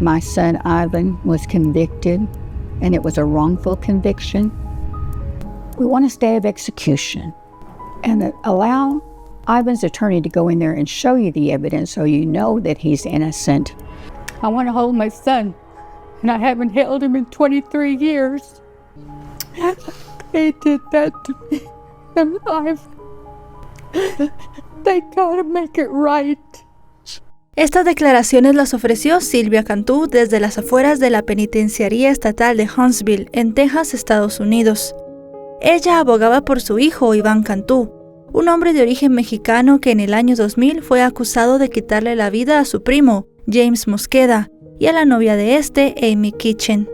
my son Ivan was convicted, and it was a wrongful conviction. We want a stay of execution and allow Ivan's attorney to go in there and show you the evidence so you know that he's innocent. I want to hold my son, and I haven't held him in 23 years. They did that to me, and they gotta make it right. Estas declaraciones las ofreció Sylvia Cantu desde las afueras de la Penitenciaría Estatal de Huntsville, en Texas, Estados Unidos. Ella abogaba por su hijo, Iván Cantu, un hombre de origen mexicano que en el año 2000 fue acusado de quitarle la vida a su primo, James Mosqueda, y a la novia de este, Amy Kitchen.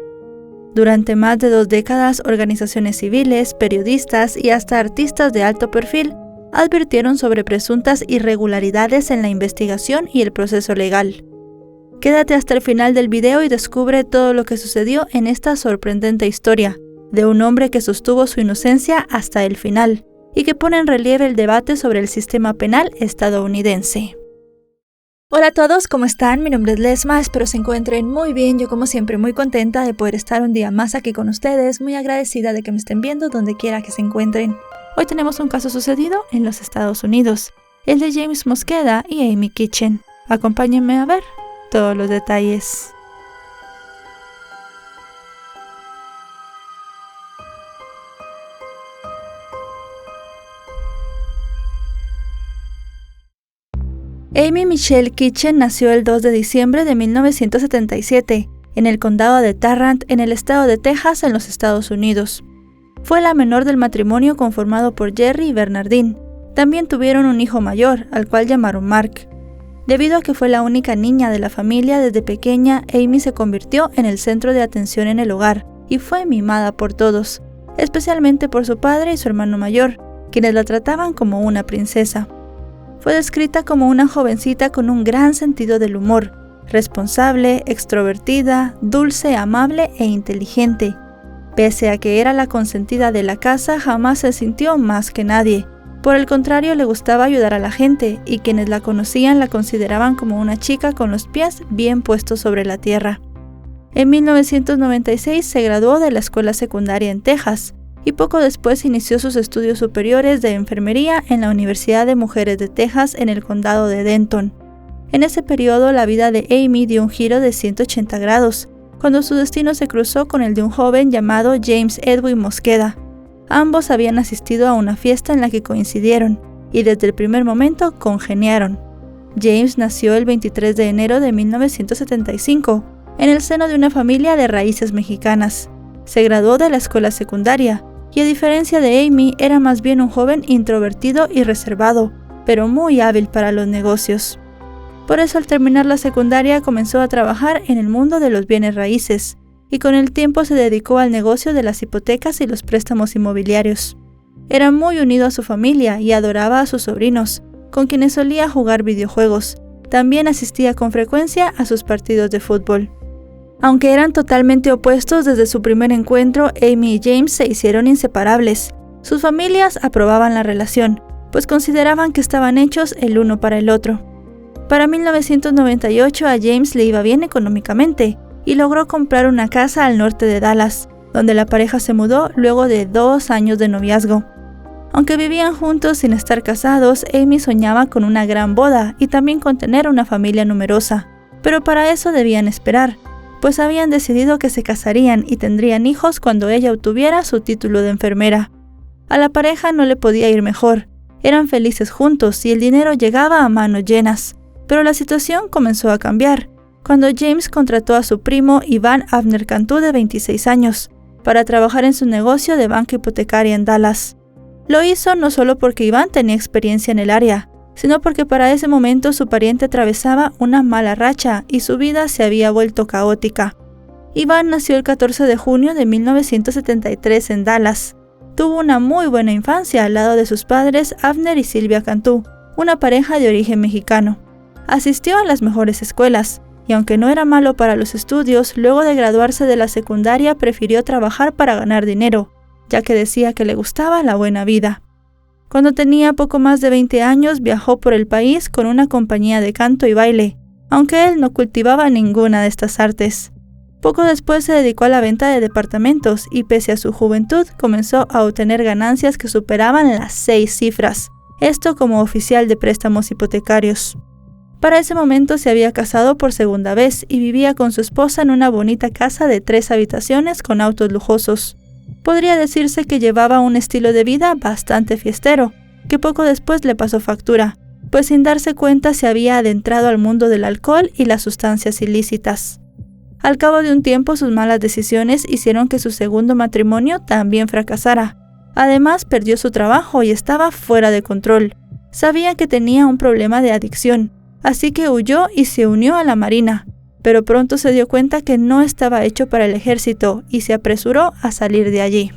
Durante más de 2 décadas, organizaciones civiles, periodistas y hasta artistas de alto perfil advirtieron sobre presuntas irregularidades en la investigación y el proceso legal. Quédate hasta el final del video y descubre todo lo que sucedió en esta sorprendente historia de un hombre que sostuvo su inocencia hasta el final y que pone en relieve el debate sobre el sistema penal estadounidense. Hola a todos, ¿cómo están? Mi nombre es Lesma, espero se encuentren muy bien. Yo como siempre muy contenta de poder estar un día más aquí con ustedes, muy agradecida de que me estén viendo donde quiera que se encuentren. Hoy tenemos un caso sucedido en los Estados Unidos, el de James Mosqueda y Amy Kitchen. Acompáñenme a ver todos los detalles. Amy Michelle Kitchen nació el 2 de diciembre de 1977 en el condado de Tarrant, en el estado de Texas, en los Estados Unidos. Fue la menor del matrimonio conformado por Jerry y Bernardine. También tuvieron un hijo mayor, al cual llamaron Mark. Debido a que fue la única niña de la familia desde pequeña, Amy se convirtió en el centro de atención en el hogar y fue mimada por todos, especialmente por su padre y su hermano mayor, quienes la trataban como una princesa. Fue descrita como una jovencita con un gran sentido del humor, responsable, extrovertida, dulce, amable e inteligente. Pese a que era la consentida de la casa, jamás se sintió más que nadie. Por el contrario, le gustaba ayudar a la gente, y quienes la conocían la consideraban como una chica con los pies bien puestos sobre la tierra. En 1996 se graduó de la escuela secundaria en Texas, y poco después inició sus estudios superiores de enfermería en la Universidad de Mujeres de Texas en el condado de Denton. En ese periodo, la vida de Amy dio un giro de 180 grados, cuando su destino se cruzó con el de un joven llamado James Edwin Mosqueda. Ambos habían asistido a una fiesta en la que coincidieron, y desde el primer momento congeniaron. James nació el 23 de enero de 1975, en el seno de una familia de raíces mexicanas. Se graduó de la escuela secundaria, y a diferencia de Amy, era más bien un joven introvertido y reservado, pero muy hábil para los negocios. Por eso, al terminar la secundaria, comenzó a trabajar en el mundo de los bienes raíces, y con el tiempo se dedicó al negocio de las hipotecas y los préstamos inmobiliarios. Era muy unido a su familia y adoraba a sus sobrinos, con quienes solía jugar videojuegos. También asistía con frecuencia a sus partidos de fútbol. Aunque eran totalmente opuestos desde su primer encuentro, Amy y James se hicieron inseparables. Sus familias aprobaban la relación, pues consideraban que estaban hechos el uno para el otro. Para 1998 a James le iba bien económicamente y logró comprar una casa al norte de Dallas, donde la pareja se mudó luego de 2 años de noviazgo. Aunque vivían juntos sin estar casados, Amy soñaba con una gran boda y también con tener una familia numerosa, pero para eso debían esperar, pues habían decidido que se casarían y tendrían hijos cuando ella obtuviera su título de enfermera. A la pareja no le podía ir mejor, eran felices juntos y el dinero llegaba a manos llenas. Pero la situación comenzó a cambiar, cuando James contrató a su primo Iván Abner Cantu, de 26 años, para trabajar en su negocio de banca hipotecaria en Dallas. Lo hizo no solo porque Iván tenía experiencia en el área, sino porque para ese momento su pariente atravesaba una mala racha y su vida se había vuelto caótica. Iván nació el 14 de junio de 1973 en Dallas. Tuvo una muy buena infancia al lado de sus padres Abner y Sylvia Cantu, una pareja de origen mexicano. Asistió a las mejores escuelas, y aunque no era malo para los estudios, luego de graduarse de la secundaria prefirió trabajar para ganar dinero, ya que decía que le gustaba la buena vida. Cuando tenía poco más de 20 años, viajó por el país con una compañía de canto y baile, aunque él no cultivaba ninguna de estas artes. Poco después se dedicó a la venta de departamentos y pese a su juventud comenzó a obtener ganancias que superaban las 6 cifras, esto como oficial de préstamos hipotecarios. Para ese momento se había casado por segunda vez y vivía con su esposa en una bonita casa de 3 habitaciones con autos lujosos. Podría decirse que llevaba un estilo de vida bastante fiestero, que poco después le pasó factura, pues sin darse cuenta se había adentrado al mundo del alcohol y las sustancias ilícitas. Al cabo de un tiempo sus malas decisiones hicieron que su segundo matrimonio también fracasara. Además perdió su trabajo y estaba fuera de control. Sabía que tenía un problema de adicción, así que huyó y se unió a la Marina, pero pronto se dio cuenta que no estaba hecho para el ejército y se apresuró a salir de allí.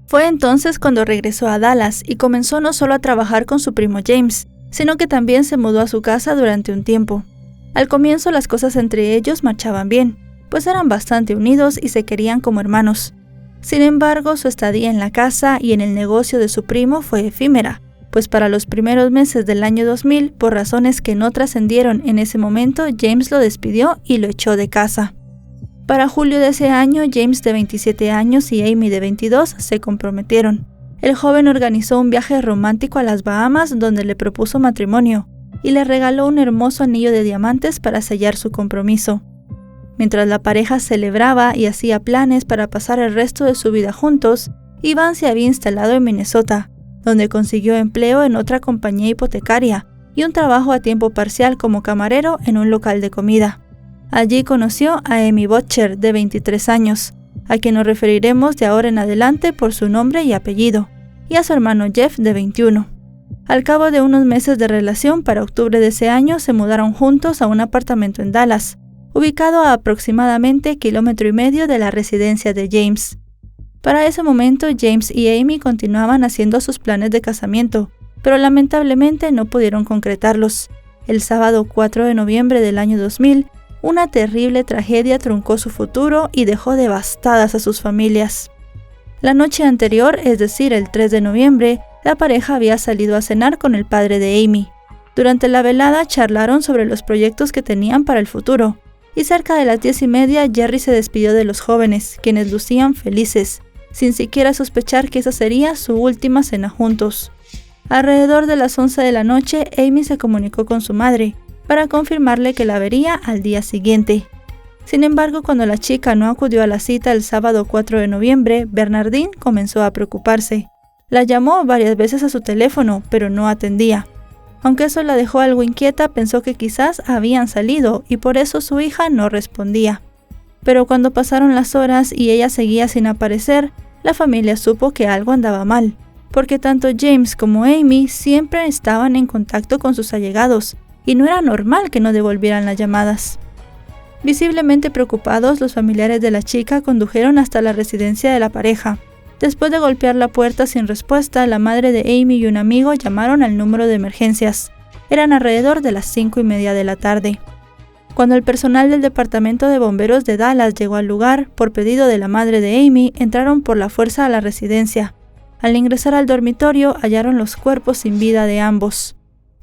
Fue entonces cuando regresó a Dallas y comenzó no solo a trabajar con su primo James, sino que también se mudó a su casa durante un tiempo. Al comienzo las cosas entre ellos marchaban bien, pues eran bastante unidos y se querían como hermanos. Sin embargo, su estadía en la casa y en el negocio de su primo fue efímera, pues para los primeros meses del año 2000, por razones que no trascendieron en ese momento, James lo despidió y lo echó de casa. Para julio de ese año, James de 27 años y Amy de 22 se comprometieron. El joven organizó un viaje romántico a las Bahamas donde le propuso matrimonio y le regaló un hermoso anillo de diamantes para sellar su compromiso. Mientras la pareja celebraba y hacía planes para pasar el resto de su vida juntos, Ivan se había instalado en Minnesota, donde consiguió empleo en otra compañía hipotecaria y un trabajo a tiempo parcial como camarero en un local de comida. Allí conoció a Amy Butcher, de 23 años, a quien nos referiremos de ahora en adelante por su nombre y apellido, y a su hermano Jeff, de 21. Al cabo de unos meses de relación, para octubre de ese año, se mudaron juntos a un apartamento en Dallas, ubicado a aproximadamente 1,5 kilómetros de la residencia de James. Para ese momento, James y Amy continuaban haciendo sus planes de casamiento, pero lamentablemente no pudieron concretarlos. El sábado 4 de noviembre del año 2000, una terrible tragedia truncó su futuro y dejó devastadas a sus familias. La noche anterior, es decir, el 3 de noviembre, la pareja había salido a cenar con el padre de Amy. Durante la velada charlaron sobre los proyectos que tenían para el futuro, y cerca de las 10:30 Jerry se despidió de los jóvenes, quienes lucían felices, sin siquiera sospechar que esa sería su última cena juntos. Alrededor de las 11 de la noche, Amy se comunicó con su madre, para confirmarle que la vería al día siguiente. Sin embargo, cuando la chica no acudió a la cita el sábado 4 de noviembre, Bernardine comenzó a preocuparse. La llamó varias veces a su teléfono, pero no atendía. Aunque eso la dejó algo inquieta, pensó que quizás habían salido y por eso su hija no respondía. Pero cuando pasaron las horas y ella seguía sin aparecer, la familia supo que algo andaba mal, porque tanto James como Amy siempre estaban en contacto con sus allegados, y no era normal que no devolvieran las llamadas. Visiblemente preocupados, los familiares de la chica condujeron hasta la residencia de la pareja. Después de golpear la puerta sin respuesta, la madre de Amy y un amigo llamaron al número de emergencias. Eran alrededor de las 5:30 de la tarde. Cuando el personal del departamento de bomberos de Dallas llegó al lugar, por pedido de la madre de Amy, entraron por la fuerza a la residencia. Al ingresar al dormitorio, hallaron los cuerpos sin vida de ambos.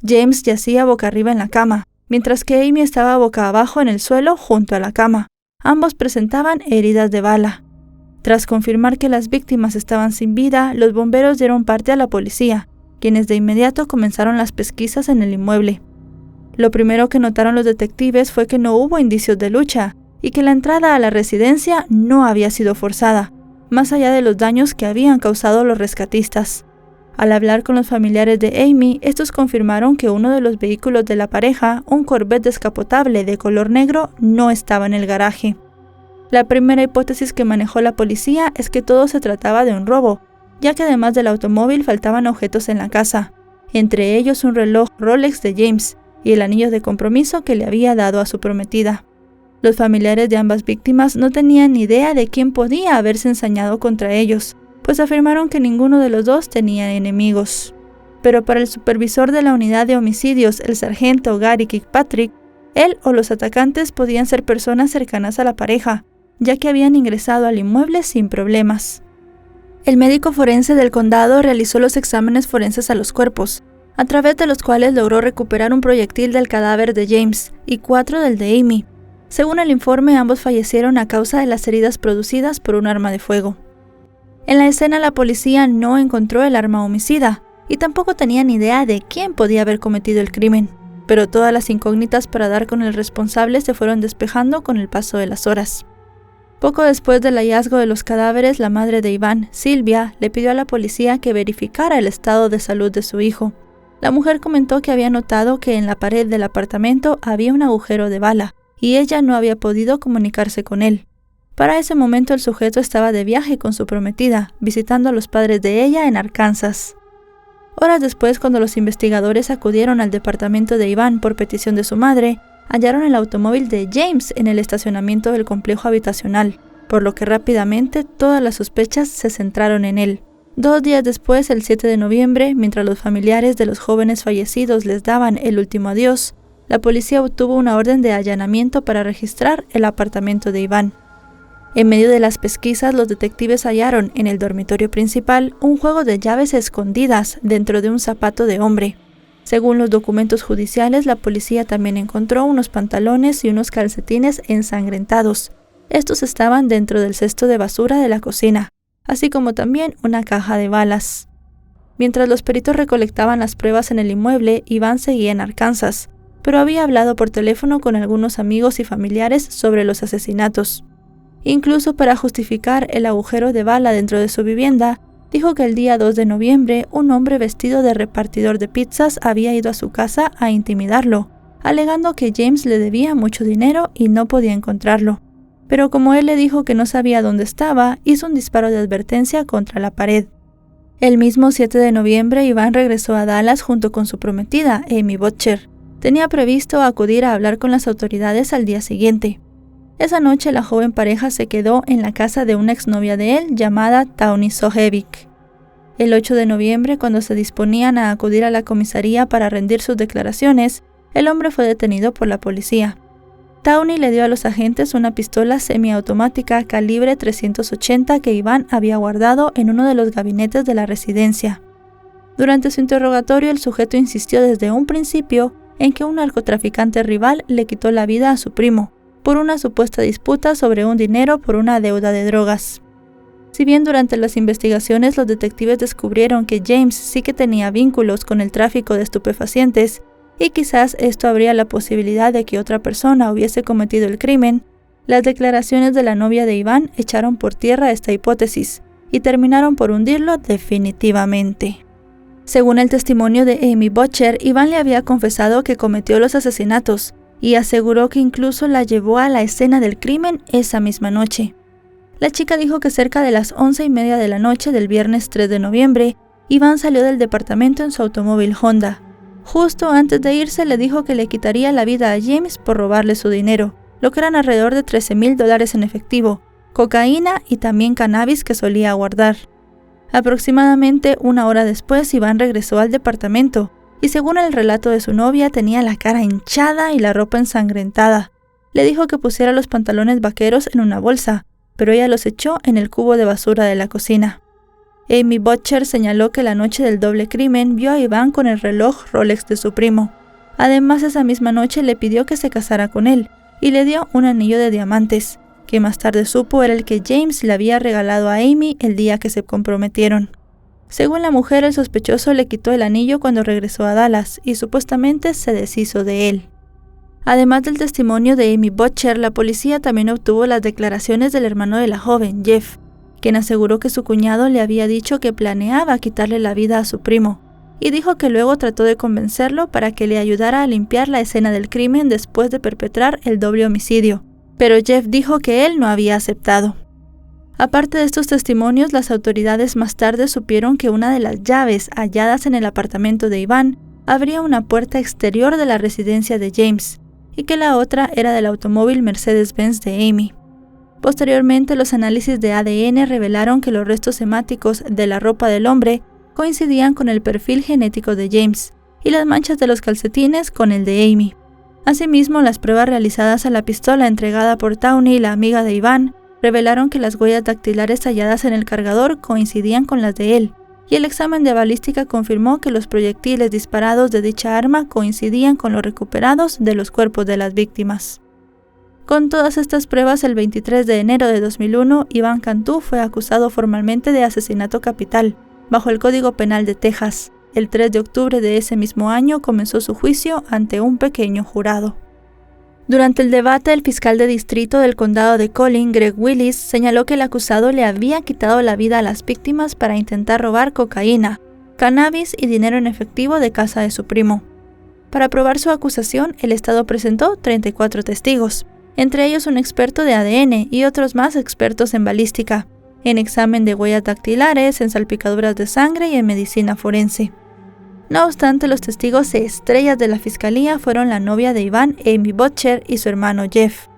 James yacía boca arriba en la cama, mientras que Amy estaba boca abajo en el suelo junto a la cama. Ambos presentaban heridas de bala. Tras confirmar que las víctimas estaban sin vida, los bomberos dieron parte a la policía, quienes de inmediato comenzaron las pesquisas en el inmueble. Lo primero que notaron los detectives fue que no hubo indicios de lucha y que la entrada a la residencia no había sido forzada, más allá de los daños que habían causado los rescatistas. Al hablar con los familiares de Amy, estos confirmaron que uno de los vehículos de la pareja, un Corvette descapotable de color negro, no estaba en el garaje. La primera hipótesis que manejó la policía es que todo se trataba de un robo, ya que además del automóvil faltaban objetos en la casa, entre ellos un reloj Rolex de James y el anillo de compromiso que le había dado a su prometida. Los familiares de ambas víctimas no tenían ni idea de quién podía haberse ensañado contra ellos, pues afirmaron que ninguno de los dos tenía enemigos. Pero para el supervisor de la unidad de homicidios, el sargento Gary Kirkpatrick, él o los atacantes podían ser personas cercanas a la pareja, ya que habían ingresado al inmueble sin problemas. El médico forense del condado realizó los exámenes forenses a los cuerpos, a través de los cuales logró recuperar un proyectil del cadáver de James y 4 del de Amy. Según el informe, ambos fallecieron a causa de las heridas producidas por un arma de fuego. En la escena, la policía no encontró el arma homicida y tampoco tenían idea de quién podía haber cometido el crimen, pero todas las incógnitas para dar con el responsable se fueron despejando con el paso de las horas. Poco después del hallazgo de los cadáveres, la madre de Iván, Silvia, le pidió a la policía que verificara el estado de salud de su hijo. La mujer comentó que había notado que en la pared del apartamento había un agujero de bala, y ella no había podido comunicarse con él. Para ese momento el sujeto estaba de viaje con su prometida, visitando a los padres de ella en Arkansas. Horas después, cuando los investigadores acudieron al departamento de Iván por petición de su madre, hallaron el automóvil de James en el estacionamiento del complejo habitacional, por lo que rápidamente todas las sospechas se centraron en él. 2 días después, el 7 de noviembre, mientras los familiares de los jóvenes fallecidos les daban el último adiós, la policía obtuvo una orden de allanamiento para registrar el apartamento de Iván. En medio de las pesquisas, los detectives hallaron en el dormitorio principal un juego de llaves escondidas dentro de un zapato de hombre. Según los documentos judiciales, la policía también encontró unos pantalones y unos calcetines ensangrentados. Estos estaban dentro del cesto de basura de la cocina, así como también una caja de balas. Mientras los peritos recolectaban las pruebas en el inmueble, Iván seguía en Arkansas, pero había hablado por teléfono con algunos amigos y familiares sobre los asesinatos. Incluso para justificar el agujero de bala dentro de su vivienda, dijo que el día 2 de noviembre un hombre vestido de repartidor de pizzas había ido a su casa a intimidarlo, alegando que James le debía mucho dinero y no podía encontrarlo. Pero como él le dijo que no sabía dónde estaba, hizo un disparo de advertencia contra la pared. El mismo 7 de noviembre, Iván regresó a Dallas junto con su prometida, Amy Butcher. Tenía previsto acudir a hablar con las autoridades al día siguiente. Esa noche la joven pareja se quedó en la casa de una exnovia de él llamada Tawny Sohevic. El 8 de noviembre, cuando se disponían a acudir a la comisaría para rendir sus declaraciones, el hombre fue detenido por la policía. Tawny le dio a los agentes una pistola semiautomática calibre .380 que Iván había guardado en uno de los gabinetes de la residencia. Durante su interrogatorio, el sujeto insistió desde un principio en que un narcotraficante rival le quitó la vida a su primo, por una supuesta disputa sobre un dinero por una deuda de drogas. Si bien durante las investigaciones los detectives descubrieron que James sí que tenía vínculos con el tráfico de estupefacientes, y quizás esto abría la posibilidad de que otra persona hubiese cometido el crimen, las declaraciones de la novia de Iván echaron por tierra esta hipótesis y terminaron por hundirlo definitivamente. Según el testimonio de Amy Butcher, Iván le había confesado que cometió los asesinatos, y aseguró que incluso la llevó a la escena del crimen esa misma noche. La chica dijo que cerca de las 11:30 de la noche del viernes 3 de noviembre, Iván salió del departamento en su automóvil Honda. Justo antes de irse le dijo que le quitaría la vida a James por robarle su dinero, lo que eran alrededor de $13,000 en efectivo, cocaína y también cannabis que solía guardar. Aproximadamente 1 hora después, Iván regresó al departamento, y según el relato de su novia, tenía la cara hinchada y la ropa ensangrentada. Le dijo que pusiera los pantalones vaqueros en una bolsa, pero ella los echó en el cubo de basura de la cocina. Amy Butcher señaló que la noche del doble crimen vio a Iván con el reloj Rolex de su primo. Además, esa misma noche le pidió que se casara con él y le dio un anillo de diamantes, que más tarde supo era el que James le había regalado a Amy el día que se comprometieron. Según la mujer, el sospechoso le quitó el anillo cuando regresó a Dallas y supuestamente se deshizo de él. Además del testimonio de Amy Butcher, la policía también obtuvo las declaraciones del hermano de la joven, Jeff, quien aseguró que su cuñado le había dicho que planeaba quitarle la vida a su primo, y dijo que luego trató de convencerlo para que le ayudara a limpiar la escena del crimen después de perpetrar el doble homicidio, pero Jeff dijo que él no había aceptado. Aparte de estos testimonios, las autoridades más tarde supieron que una de las llaves halladas en el apartamento de Iván abría una puerta exterior de la residencia de James, y que la otra era del automóvil Mercedes-Benz de Amy. Posteriormente, los análisis de ADN revelaron que los restos hemáticos de la ropa del hombre coincidían con el perfil genético de James, y las manchas de los calcetines con el de Amy. Asimismo, las pruebas realizadas a la pistola entregada por Tawny, la amiga de Iván, revelaron que las huellas dactilares halladas en el cargador coincidían con las de él, y el examen de balística confirmó que los proyectiles disparados de dicha arma coincidían con los recuperados de los cuerpos de las víctimas. Con todas estas pruebas, el 23 de enero de 2001, Iván Cantú fue acusado formalmente de asesinato capital, bajo el Código Penal de Texas. El 3 de octubre de ese mismo año comenzó su juicio ante un pequeño jurado. Durante el debate, el fiscal de distrito del condado de Collin, Greg Willis, señaló que el acusado le había quitado la vida a las víctimas para intentar robar cocaína, cannabis y dinero en efectivo de casa de su primo. Para probar su acusación, el estado presentó 34 testigos, entre ellos un experto de ADN y otros más expertos en balística, en examen de huellas dactilares, en salpicaduras de sangre y en medicina forense. No obstante, los testigos estrellas de la fiscalía fueron la novia de Iván, Amy Butcher, y su hermano Jeff.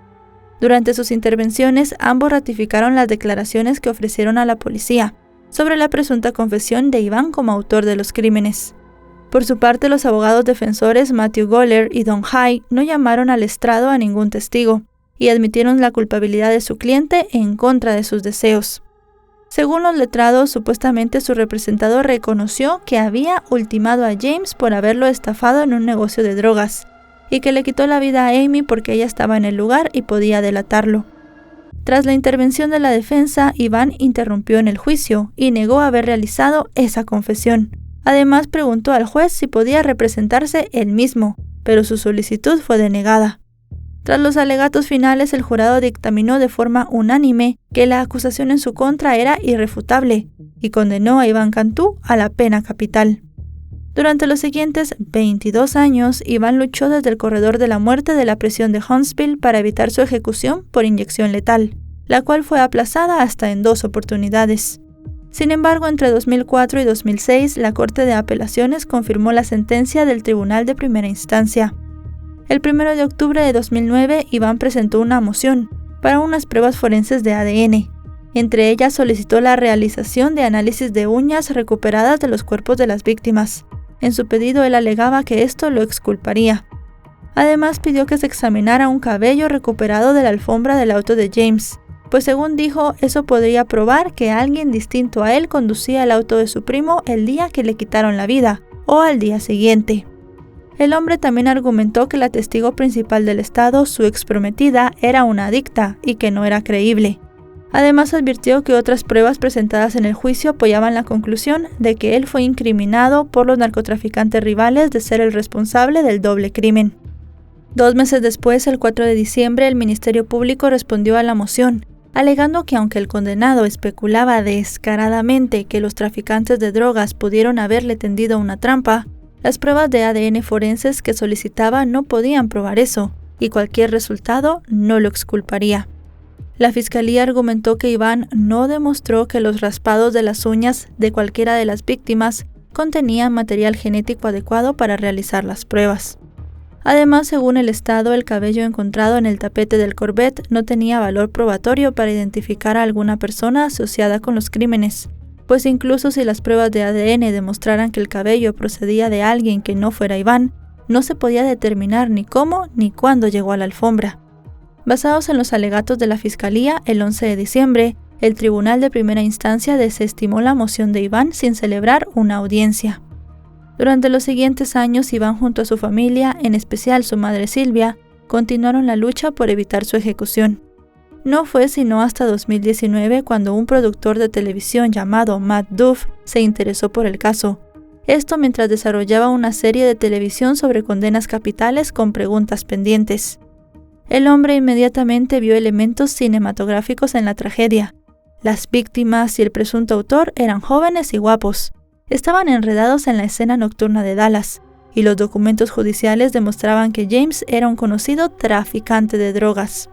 Durante sus intervenciones, ambos ratificaron las declaraciones que ofrecieron a la policía sobre la presunta confesión de Iván como autor de los crímenes. Por su parte, los abogados defensores Matthew Goller y Don High no llamaron al estrado a ningún testigo y admitieron la culpabilidad de su cliente en contra de sus deseos. Según los letrados, supuestamente su representado reconoció que había ultimado a James por haberlo estafado en un negocio de drogas y que le quitó la vida a Amy porque ella estaba en el lugar y podía delatarlo. Tras la intervención de la defensa, Iván interrumpió en el juicio y negó haber realizado esa confesión. Además, preguntó al juez si podía representarse él mismo, pero su solicitud fue denegada. Tras los alegatos finales, el jurado dictaminó de forma unánime que la acusación en su contra era irrefutable y condenó a Iván Cantú a la pena capital. Durante los siguientes 22 años, Iván luchó desde el corredor de la muerte de la prisión de Huntsville para evitar su ejecución por inyección letal, la cual fue aplazada hasta en 2 oportunidades. Sin embargo, entre 2004 y 2006, la Corte de Apelaciones confirmó la sentencia del Tribunal de Primera Instancia. El 1 de octubre de 2009, Iván presentó una moción para unas pruebas forenses de ADN. Entre ellas solicitó la realización de análisis de uñas recuperadas de los cuerpos de las víctimas. En su pedido, él alegaba que esto lo exculparía. Además, pidió que se examinara un cabello recuperado de la alfombra del auto de James, pues según dijo, eso podría probar que alguien distinto a él conducía el auto de su primo el día que le quitaron la vida, o al día siguiente. El hombre también argumentó que la testigo principal del estado, su exprometida, era una adicta y que no era creíble. Además, advirtió que otras pruebas presentadas en el juicio apoyaban la conclusión de que él fue incriminado por los narcotraficantes rivales de ser el responsable del doble crimen. 2 meses después, el 4 de diciembre, el Ministerio Público respondió a la moción, alegando que aunque el condenado especulaba descaradamente que los traficantes de drogas pudieron haberle tendido una trampa, las pruebas de ADN forenses que solicitaba no podían probar eso, y cualquier resultado no lo exculparía. La fiscalía argumentó que Iván no demostró que los raspados de las uñas de cualquiera de las víctimas contenían material genético adecuado para realizar las pruebas. Además, según el Estado, el cabello encontrado en el tapete del Corvette no tenía valor probatorio para identificar a alguna persona asociada con los crímenes, pues incluso si las pruebas de ADN demostraran que el cabello procedía de alguien que no fuera Iván, no se podía determinar ni cómo ni cuándo llegó a la alfombra. Basados en los alegatos de la Fiscalía, el 11 de diciembre, el Tribunal de Primera Instancia desestimó la moción de Iván sin celebrar una audiencia. Durante los siguientes años, Iván junto a su familia, en especial su madre Silvia, continuaron la lucha por evitar su ejecución. No fue sino hasta 2019 cuando un productor de televisión llamado Matt Duff se interesó por el caso. Esto mientras desarrollaba una serie de televisión sobre condenas capitales con preguntas pendientes. El hombre inmediatamente vio elementos cinematográficos en la tragedia. Las víctimas y el presunto autor eran jóvenes y guapos. Estaban enredados en la escena nocturna de Dallas, y los documentos judiciales demostraban que James era un conocido traficante de drogas.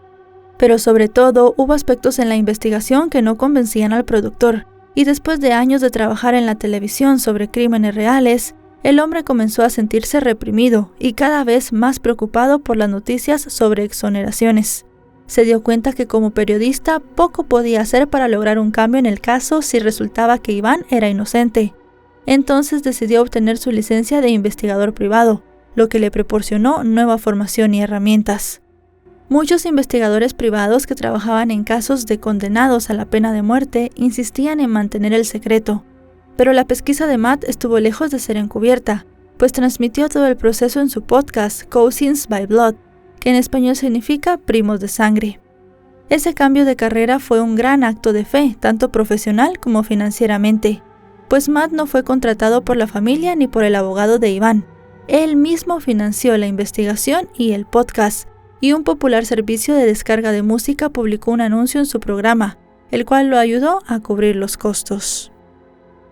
Pero sobre todo, hubo aspectos en la investigación que no convencían al productor, y después de años de trabajar en la televisión sobre crímenes reales, el hombre comenzó a sentirse reprimido y cada vez más preocupado por las noticias sobre exoneraciones. Se dio cuenta que como periodista poco podía hacer para lograr un cambio en el caso si resultaba que Iván era inocente. Entonces decidió obtener su licencia de investigador privado, lo que le proporcionó nueva formación y herramientas. Muchos investigadores privados que trabajaban en casos de condenados a la pena de muerte insistían en mantener el secreto. Pero la pesquisa de Matt estuvo lejos de ser encubierta, pues transmitió todo el proceso en su podcast Cousins by Blood, que en español significa primos de sangre. Ese cambio de carrera fue un gran acto de fe, tanto profesional como financieramente, pues Matt no fue contratado por la familia ni por el abogado de Iván. Él mismo financió la investigación y el podcast, y un popular servicio de descarga de música publicó un anuncio en su programa, el cual lo ayudó a cubrir los costos.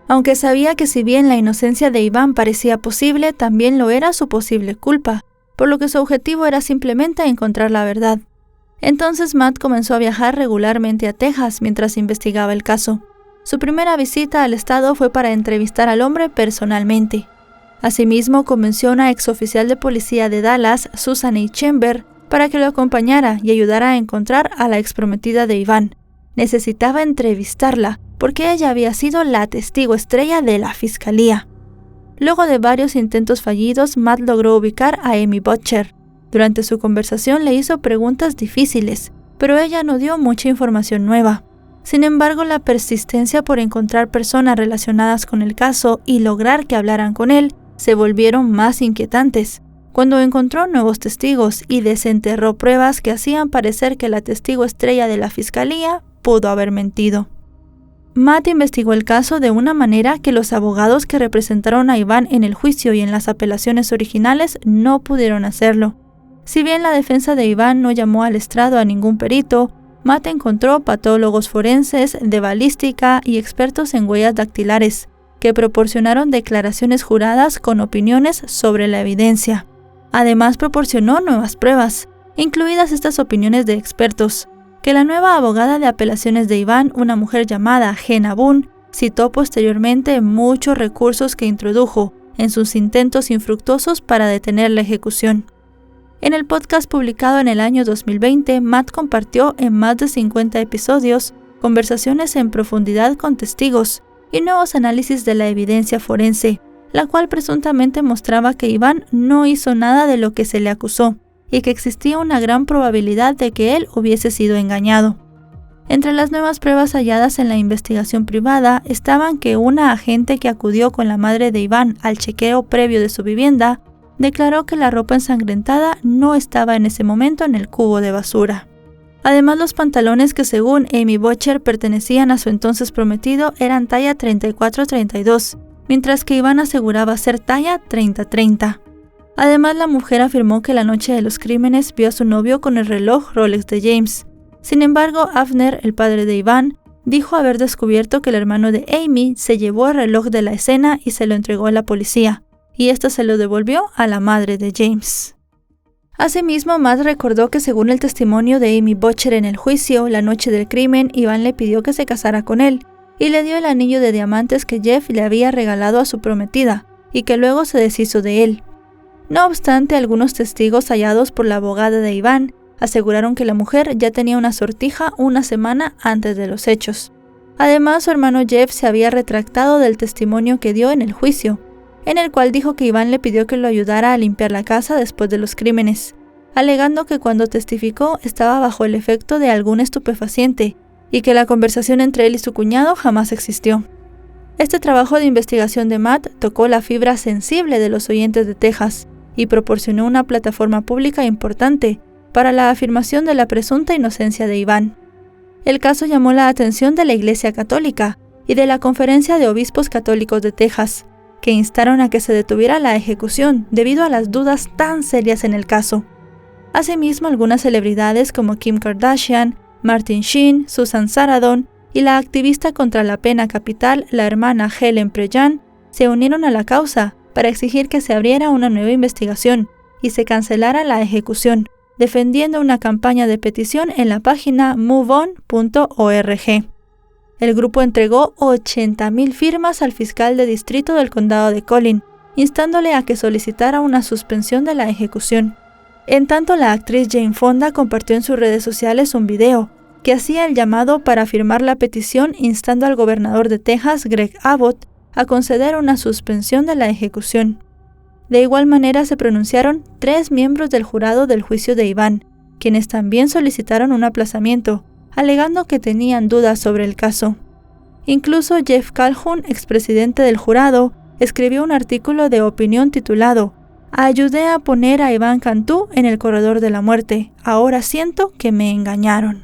Aunque sabía que si bien la inocencia de Iván parecía posible, también lo era su posible culpa, por lo que su objetivo era simplemente encontrar la verdad. Entonces Matt comenzó a viajar regularmente a Texas mientras investigaba el caso. Su primera visita al estado fue para entrevistar al hombre personalmente. Asimismo, convenció a una exoficial de policía de Dallas, Susan A. Chamber, para que lo acompañara y ayudara a encontrar a la exprometida de Iván. Necesitaba entrevistarla, porque ella había sido la testigo estrella de la fiscalía. Luego de varios intentos fallidos, Matt logró ubicar a Amy Butcher. Durante su conversación le hizo preguntas difíciles, pero ella no dio mucha información nueva. Sin embargo, la persistencia por encontrar personas relacionadas con el caso y lograr que hablaran con él se volvieron más inquietantes, cuando encontró nuevos testigos y desenterró pruebas que hacían parecer que la testigo estrella de la fiscalía pudo haber mentido. Matt investigó el caso de una manera que los abogados que representaron a Iván en el juicio y en las apelaciones originales no pudieron hacerlo. Si bien la defensa de Iván no llamó al estrado a ningún perito, Matt encontró patólogos forenses, de balística y expertos en huellas dactilares, que proporcionaron declaraciones juradas con opiniones sobre la evidencia. Además, proporcionó nuevas pruebas, incluidas estas opiniones de expertos, que la nueva abogada de apelaciones de Iván, una mujer llamada Jenna Boone, citó posteriormente muchos recursos que introdujo en sus intentos infructuosos para detener la ejecución. En el podcast publicado en el año 2020, Matt compartió en más de 50 episodios conversaciones en profundidad con testigos y nuevos análisis de la evidencia forense, la cual presuntamente mostraba que Iván no hizo nada de lo que se le acusó y que existía una gran probabilidad de que él hubiese sido engañado. Entre las nuevas pruebas halladas en la investigación privada estaban que una agente que acudió con la madre de Iván al chequeo previo de su vivienda declaró que la ropa ensangrentada no estaba en ese momento en el cubo de basura. Además, los pantalones que según Amy Butcher pertenecían a su entonces prometido eran talla 34-32, mientras que Iván aseguraba ser talla 30-30. Además, la mujer afirmó que la noche de los crímenes vio a su novio con el reloj Rolex de James. Sin embargo, Avner, el padre de Iván, dijo haber descubierto que el hermano de Amy se llevó el reloj de la escena y se lo entregó a la policía, y ésta se lo devolvió a la madre de James. Asimismo, Matt recordó que según el testimonio de Amy Butcher en el juicio, la noche del crimen, Iván le pidió que se casara con él, y le dio el anillo de diamantes que Jeff le había regalado a su prometida, y que luego se deshizo de él. No obstante, algunos testigos hallados por la abogada de Iván aseguraron que la mujer ya tenía una sortija una semana antes de los hechos. Además, su hermano Jeff se había retractado del testimonio que dio en el juicio, en el cual dijo que Iván le pidió que lo ayudara a limpiar la casa después de los crímenes, alegando que cuando testificó estaba bajo el efecto de algún estupefaciente y que la conversación entre él y su cuñado jamás existió. Este trabajo de investigación de Matt tocó la fibra sensible de los oyentes de Texas y proporcionó una plataforma pública importante para la afirmación de la presunta inocencia de Iván. El caso llamó la atención de la Iglesia Católica y de la Conferencia de Obispos Católicos de Texas, que instaron a que se detuviera la ejecución debido a las dudas tan serias en el caso. Asimismo, algunas celebridades como Kim Kardashian, Martin Sheen, Susan Sarandon y la activista contra la pena capital, la hermana Helen Prejean, se unieron a la causa para exigir que se abriera una nueva investigación y se cancelara la ejecución, defendiendo una campaña de petición en la página moveon.org. El grupo entregó 80,000 firmas al fiscal de distrito del condado de Collin, instándole a que solicitara una suspensión de la ejecución. En tanto, la actriz Jane Fonda compartió en sus redes sociales un video que hacía el llamado para firmar la petición instando al gobernador de Texas, Greg Abbott, a conceder una suspensión de la ejecución. De igual manera se pronunciaron 3 miembros del jurado del juicio de Iván, quienes también solicitaron un aplazamiento, alegando que tenían dudas sobre el caso. Incluso Jeff Calhoun, expresidente del jurado, escribió un artículo de opinión titulado "Ayudé a poner a Iván Cantú en el corredor de la muerte. Ahora siento que me engañaron".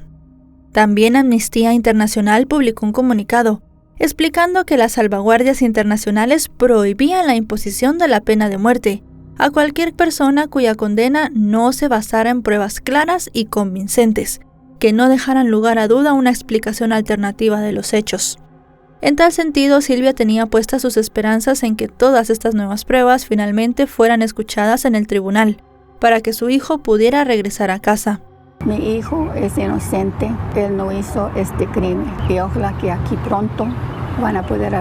También Amnistía Internacional publicó un comunicado explicando que las salvaguardias internacionales prohibían la imposición de la pena de muerte a cualquier persona cuya condena no se basara en pruebas claras y convincentes, que no dejaran lugar a duda una explicación alternativa de los hechos. En tal sentido, Silvia tenía puestas sus esperanzas en que todas estas nuevas pruebas finalmente fueran escuchadas en el tribunal, para que su hijo pudiera regresar a casa. Mi hijo es inocente, él no hizo este crimen y ojalá que aquí pronto van a poder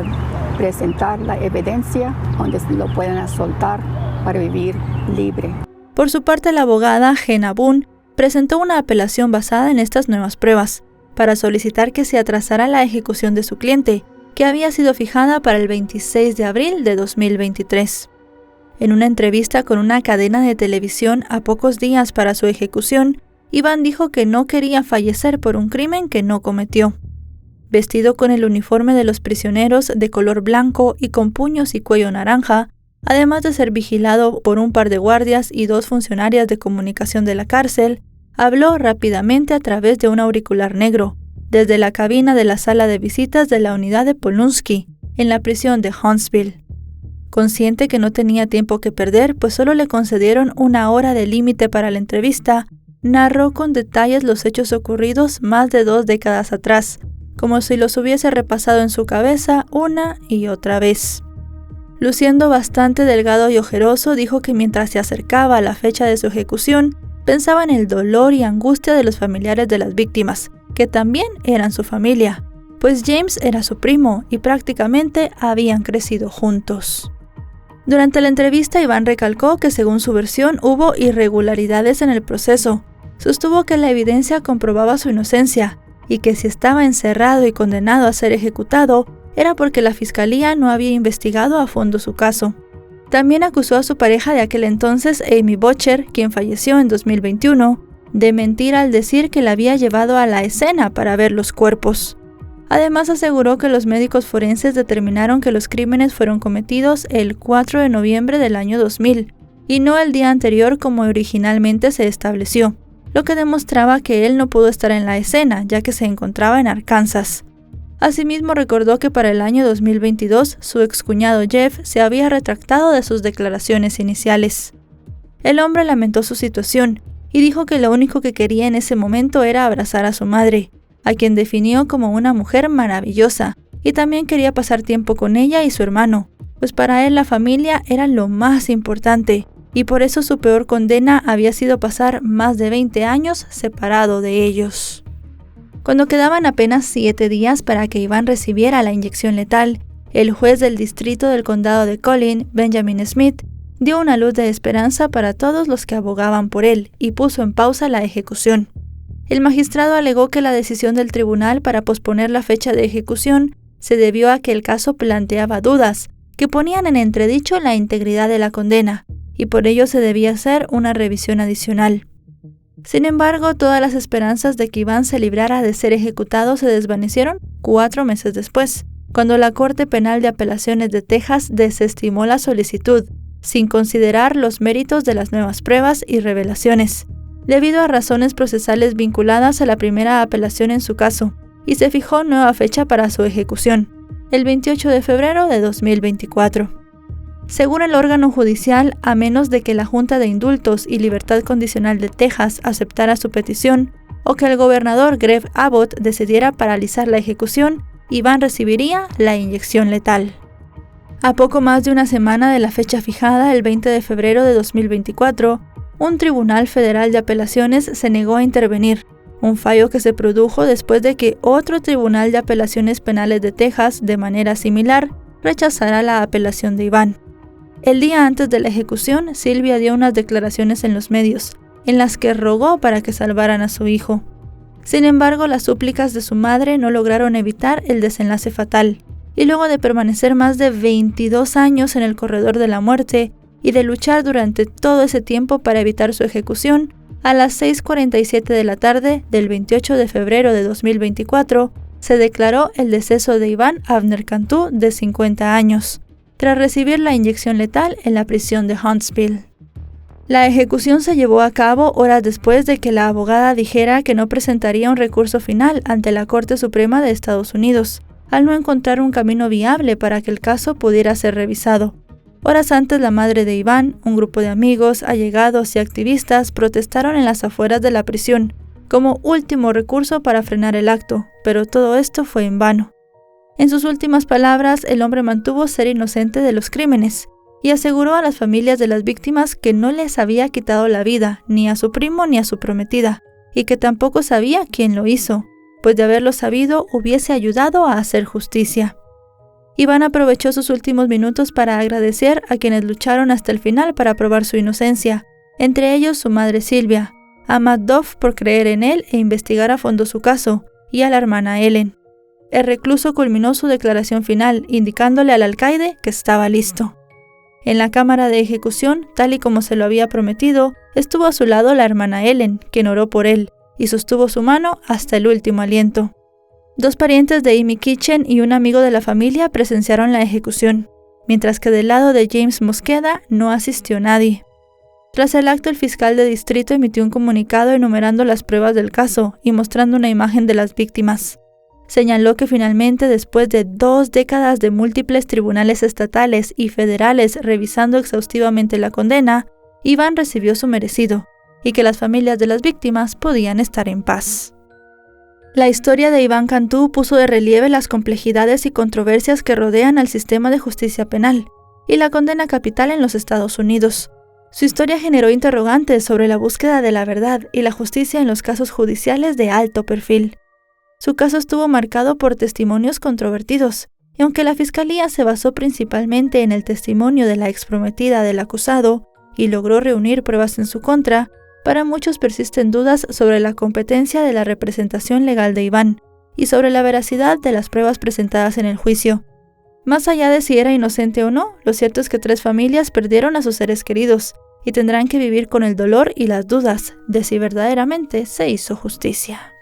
presentar la evidencia donde lo puedan soltar para vivir libre. Por su parte, la abogada Jenna Boone presentó una apelación basada en estas nuevas pruebas, para solicitar que se atrasara la ejecución de su cliente, que había sido fijada para el 26 de abril de 2023. En una entrevista con una cadena de televisión a pocos días para su ejecución, Iván dijo que no quería fallecer por un crimen que no cometió. Vestido con el uniforme de los prisioneros de color blanco y con puños y cuello naranja, además de ser vigilado por un par de guardias y 2 funcionarias de comunicación de la cárcel, habló rápidamente a través de un auricular negro, desde la cabina de la sala de visitas de la unidad de Polunsky, en la prisión de Huntsville. Consciente que no tenía tiempo que perder, pues solo le concedieron 1 hora de límite para la entrevista, narró con detalles los hechos ocurridos más de 2 décadas atrás, como si los hubiese repasado en su cabeza una y otra vez. Luciendo bastante delgado y ojeroso, dijo que mientras se acercaba a la fecha de su ejecución, pensaba en el dolor y angustia de los familiares de las víctimas, que también eran su familia, pues James era su primo y prácticamente habían crecido juntos. Durante la entrevista, Iván recalcó que según su versión hubo irregularidades en el proceso. Sostuvo que la evidencia comprobaba su inocencia y que si estaba encerrado y condenado a ser ejecutado, era porque la fiscalía no había investigado a fondo su caso. También acusó a su pareja de aquel entonces, Amy Bocher, quien falleció en 2021, de mentir al decir que la había llevado a la escena para ver los cuerpos. Además, aseguró que los médicos forenses determinaron que los crímenes fueron cometidos el 4 de noviembre del año 2000, y no el día anterior como originalmente se estableció, lo que demostraba que él no pudo estar en la escena, ya que se encontraba en Arkansas. Asimismo, recordó que para el año 2022 su excuñado Jeff se había retractado de sus declaraciones iniciales. El hombre lamentó su situación y dijo que lo único que quería en ese momento era abrazar a su madre, a quien definió como una mujer maravillosa, y también quería pasar tiempo con ella y su hermano, pues para él la familia era lo más importante, y por eso su peor condena había sido pasar más de 20 años separado de ellos. Cuando quedaban apenas 7 días para que Iván recibiera la inyección letal, el juez del distrito del condado de Collin, Benjamin Smith, dio una luz de esperanza para todos los que abogaban por él y puso en pausa la ejecución. El magistrado alegó que la decisión del tribunal para posponer la fecha de ejecución se debió a que el caso planteaba dudas que ponían en entredicho la integridad de la condena, y por ello se debía hacer una revisión adicional. Sin embargo, todas las esperanzas de que Iván se librara de ser ejecutado se desvanecieron 4 meses después, cuando la Corte Penal de Apelaciones de Texas desestimó la solicitud, sin considerar los méritos de las nuevas pruebas y revelaciones, debido a razones procesales vinculadas a la primera apelación en su caso, y se fijó nueva fecha para su ejecución, el 28 de febrero de 2024. Según el órgano judicial, a menos de que la Junta de Indultos y Libertad Condicional de Texas aceptara su petición, o que el gobernador Greg Abbott decidiera paralizar la ejecución, Iván recibiría la inyección letal. A poco más de una semana de la fecha fijada, el 20 de febrero de 2024, un tribunal federal de apelaciones se negó a intervenir, un fallo que se produjo después de que otro tribunal de apelaciones penales de Texas, de manera similar, rechazara la apelación de Iván. El día antes de la ejecución, Silvia dio unas declaraciones en los medios, en las que rogó para que salvaran a su hijo. Sin embargo, las súplicas de su madre no lograron evitar el desenlace fatal, y luego de permanecer más de 22 años en el corredor de la muerte y de luchar durante todo ese tiempo para evitar su ejecución, a las 6:47 de la tarde del 28 de febrero de 2024, se declaró el deceso de Iván Avner Cantú, de 50 años, tras recibir la inyección letal en la prisión de Huntsville. La ejecución se llevó a cabo horas después de que la abogada dijera que no presentaría un recurso final ante la Corte Suprema de Estados Unidos, al no encontrar un camino viable para que el caso pudiera ser revisado. Horas antes, la madre de Iván, un grupo de amigos, allegados y activistas protestaron en las afueras de la prisión, como último recurso para frenar el acto, pero todo esto fue en vano. En sus últimas palabras, el hombre mantuvo ser inocente de los crímenes y aseguró a las familias de las víctimas que no les había quitado la vida, ni a su primo ni a su prometida, y que tampoco sabía quién lo hizo, pues de haberlo sabido hubiese ayudado a hacer justicia. Iván aprovechó sus últimos minutos para agradecer a quienes lucharon hasta el final para probar su inocencia, entre ellos su madre Silvia, a Matt Duff por creer en él e investigar a fondo su caso, y a la hermana Ellen. El recluso culminó su declaración final, indicándole al alcaide que estaba listo. En la cámara de ejecución, tal y como se lo había prometido, estuvo a su lado la hermana Ellen, quien oró por él, y sostuvo su mano hasta el último aliento. 2 parientes de Amy Kitchen y un amigo de la familia presenciaron la ejecución, mientras que del lado de James Mosqueda no asistió nadie. Tras el acto, el fiscal de distrito emitió un comunicado enumerando las pruebas del caso y mostrando una imagen de las víctimas. Señaló que finalmente, después de 2 décadas de múltiples tribunales estatales y federales revisando exhaustivamente la condena, Iván recibió su merecido, y que las familias de las víctimas podían estar en paz. La historia de Iván Cantú puso de relieve las complejidades y controversias que rodean al sistema de justicia penal y la condena capital en los Estados Unidos. Su historia generó interrogantes sobre la búsqueda de la verdad y la justicia en los casos judiciales de alto perfil. Su caso estuvo marcado por testimonios controvertidos, y aunque la fiscalía se basó principalmente en el testimonio de la exprometida del acusado y logró reunir pruebas en su contra, para muchos persisten dudas sobre la competencia de la representación legal de Iván y sobre la veracidad de las pruebas presentadas en el juicio. Más allá de si era inocente o no, lo cierto es que 3 familias perdieron a sus seres queridos y tendrán que vivir con el dolor y las dudas de si verdaderamente se hizo justicia.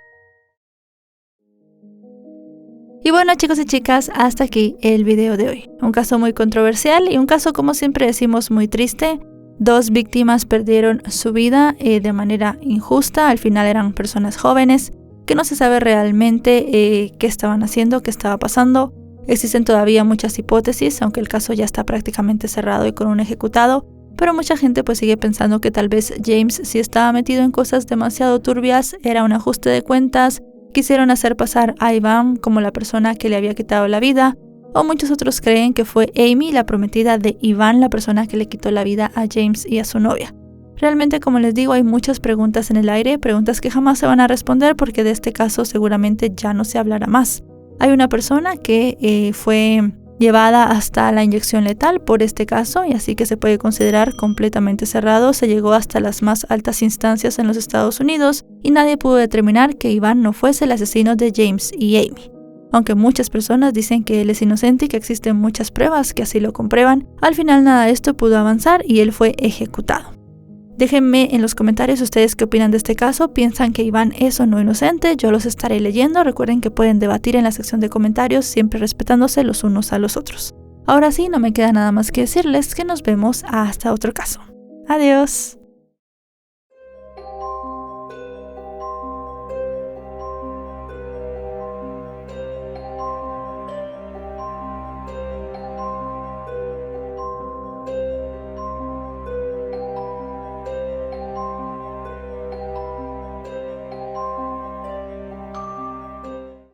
Y bueno, chicos y chicas, hasta aquí el video de hoy. Un caso muy controversial y un caso, como siempre decimos, muy triste. 2 víctimas perdieron su vida de manera injusta. Al final eran personas jóvenes que no se sabe realmente qué estaban haciendo, qué estaba pasando. Existen todavía muchas hipótesis, aunque el caso ya está prácticamente cerrado y con un ejecutado. Pero mucha gente pues sigue pensando que tal vez James sí estaba metido en cosas demasiado turbias, era un ajuste de cuentas. Quisieron hacer pasar a Iván como la persona que le había quitado la vida, o muchos otros creen que fue Amy, la prometida de Iván, la persona que le quitó la vida a James y a su novia. Realmente, como les digo, hay muchas preguntas en el aire, preguntas que jamás se van a responder porque de este caso seguramente ya no se hablará más. Hay una persona que fue llevada hasta la inyección letal por este caso y así que se puede considerar completamente cerrado. Se llegó hasta las más altas instancias en los Estados Unidos y nadie pudo determinar que Iván no fuese el asesino de James y Amy. Aunque muchas personas dicen que él es inocente y que existen muchas pruebas que así lo comprueban, al final nada de esto pudo avanzar y él fue ejecutado. Déjenme en los comentarios ustedes qué opinan de este caso. ¿Piensan que Iván es o no inocente? Yo los estaré leyendo. Recuerden que pueden debatir en la sección de comentarios, siempre respetándose los unos a los otros. Ahora sí, no me queda nada más que decirles que nos vemos hasta otro caso. Adiós.